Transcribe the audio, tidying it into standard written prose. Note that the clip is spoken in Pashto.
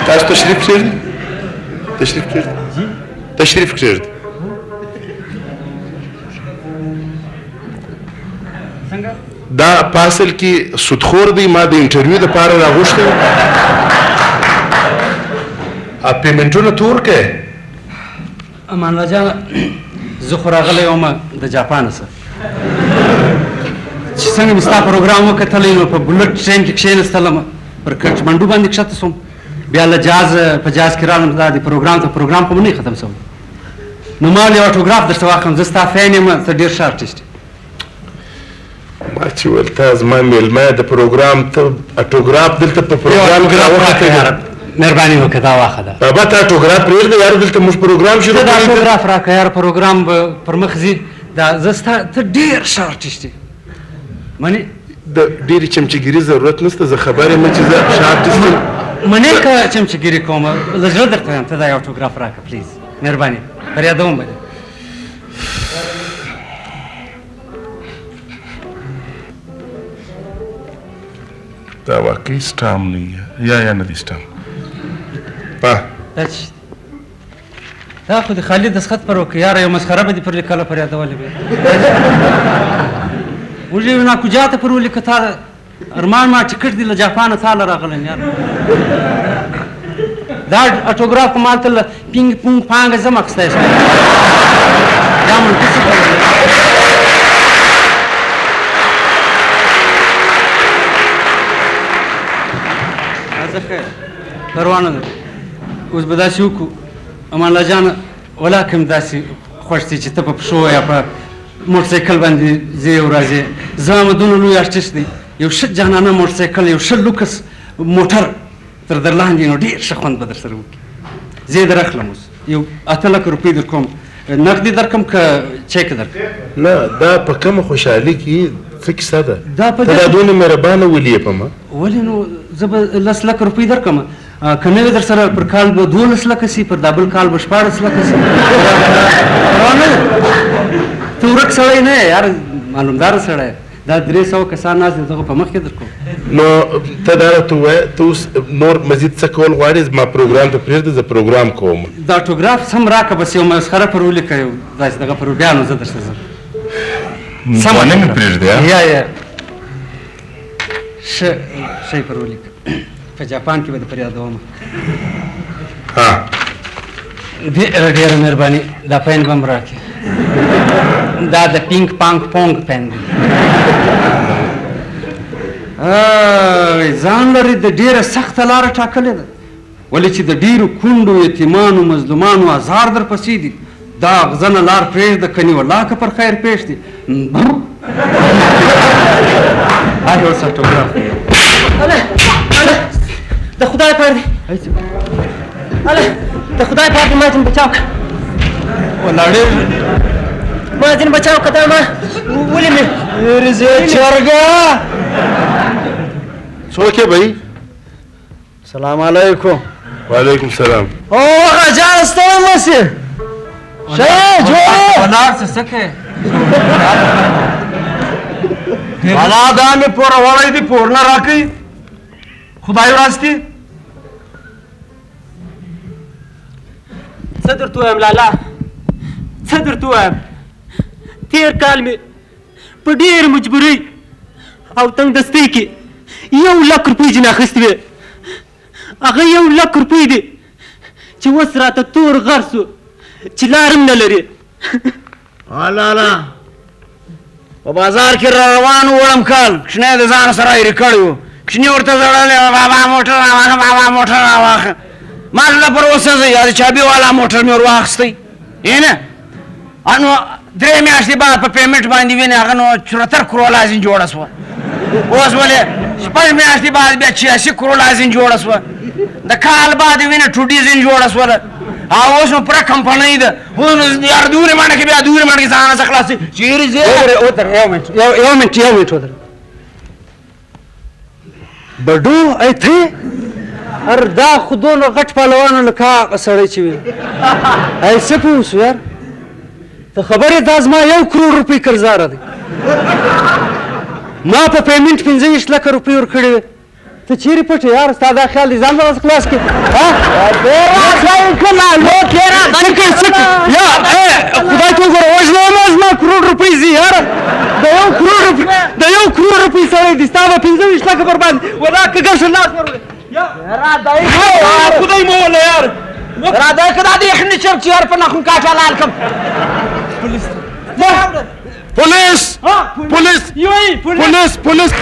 تاسو تشریف کړئ دا پاسل کې سودخور دی ما د انټرویو دپاره راغوښتی و پیمنټونه تور کړئ امان الله جان زه خو راغلی وم د جاپان څخه چې څنګه مې ستا پروګرام وکتلی نو په بلټ ټرین کې کښېنستلم پر کټمنډو باندې کښته شوم بیا له جاز په جاز کې رالم دا د پروګرام ته پروګرام خو مې نه ختم شوی نو ما یو اټوګراف درته واخلم زه ستا فین یم ته ډېر ښه ارټسټ ما چې ویل تا زما میلمه د پروګرام ته اټوګراف دلته په پروګرام کې راوختی مهرباني وکړه دا واخله بابا ته اټوګراف پرېږده یار دلته موږ پروګرام شروع ته دا اټوګراف راکړه یار پروګرام به پر مخ ځي دا زه ستا ته ډېر ښه ارټسټ یې منې د ډېرې چمچهګیري ضرورت نشته زه خبر یم چې زه ښه ارټسټ یم منې که چمچهګیري کوم زه زړه درته وایم ته دا یو اټوګراف راکړه پلیز مهرباني پر یادوم به دا واقعي سټام نه یا نه دی سټام دا خو د خالد دستخط پر وکړه یاره یو مسخره به دې پر لیکله پر یادولې به وژې نا کجا ته پر ولیکه تا ارمان ما ټکټ دی له جاپانه تاله راغلی یار دا اټوګراف خو مالته له پینګ پونګ پانګه زم اخیستی شم دا منټي څه کوي پروانه ده اوس به داسې وکړو امان الله جان ولاکه مې داسې خوښ دی چې ته په پښو یا په موټرسایکل باندې ځې او راځې زما دونه لوی ارټسټ دی یو ښه جانانه موټرسایکل یو ښه لوکس موټر تر در لاندې نو ډېر ښه خوند به در سره وکړي زه یې در اخلم اوس یو 8 لک روپۍ در کوم نقدي در کوم که چیک در کوم نه دا په کومه خوشحالي کې څه کیسه ده ته دا دونه مهربانه ولې په ما ولې نو زه به 10 لک روپۍ در کوم که نه وي در سره پر کال به 12 لکه سي پر دا بل کال به 14 لکه سي ته ورک سړی نه یې یار معلومداره سړی دا 300 کسان ناست دي دغه په مخ کې در کوم نو ته دا راته ووایه ته اوس نور مزید څه کول غواړې زما پروګرام ته پرېږده زه پروګرام کوم دا اټوګراف سم راکړه بس یو مسخره پر ولیکه یو داسې دغه پر بیا نو زه درته ځم سمه نه مې پرېږده یا ښه شی پر ولیکه په جاپان کې به د پر یادومه ډېره مهرباني دا پین به م راکړې دا د پینګ پانګ پونګ پین دی ځان لري د ډېره سخته لاره ټاکلې ده ولې چې د ډېرو کونډو یتیمانو مظلومانو ازار در پسې دي دا اغزنه لار پرېږده کني والله که پر خیر پېښ دي هر یو څه اټوګراف د خدای پر دی د خدای پر دی ما ځینې بچاو که والله ډېر ما ځینې بچاو که دا ما ولې مې چرګه څوک یې بهي سلام علیکم وعلیکم سلام او هغه جان ستړی مه سې ښه یې جوړ ولاړ څه څه کوې والا دا مې پوره وړی دي پور نه راکوي خدای وراستی څه درته ووایم لالا څه درته ووایم تېر کال مې په ډېر مجبورۍ او تنګ دستۍ کې 1 لک روپۍ ځینې اخیستې وې هغه 1 لک روپۍ دي چې اوس راته تور غر سو چې لار هم نه لري لالا په بازار کې را روان وړم کال کښنی د ځان سره ایرې کړی و کښني ورته زړلی بابا موټر راواخه بابا موټر راواخه ما ته پر وسېږي یا د چابي والا موټر مې ور واخیستی نه نو 3 میاشتې بعد په پیمنټ باندې وینې هغه نو 74 کرو لازم جوړه شوه اوس ولې 5 میاشتې بعد بیا 86 کرو لازم جوړه شوه د کال بعد وینې 2 ډیزن جوړه شوله اوس نو پوره کمپنۍ ده اوس نو یار دورې منډه کې بیا دورې منډه کې ځان څخه خلاصې چیرې ځې یو منټ ودر بډو ای ته ار دا خو دونه غټ پهلوانه لکه هغه سړی چې وي ای څه پوه شو یار ته خبرې دا زما 1 کروڑ روپۍ قرضداره دی ما په پیمنټ 25 لکه روپۍ ورکړې وې ته چیرې پټ یې یاره ستا دا خیال دی ځان به داسې خلاص کړې خدای ته وګوره وژنم زما کروڑ روپۍ ځي یاره د یو کروڑ روپۍ سړی دی ستا به 25 لکه برباندې ولا که ګرشه لاس ورغلی خدای مو وله یاره راځه که دا د یخني چرک چې یار په نخون کاټه لال کړم پولیس پولیس پولیس پولیس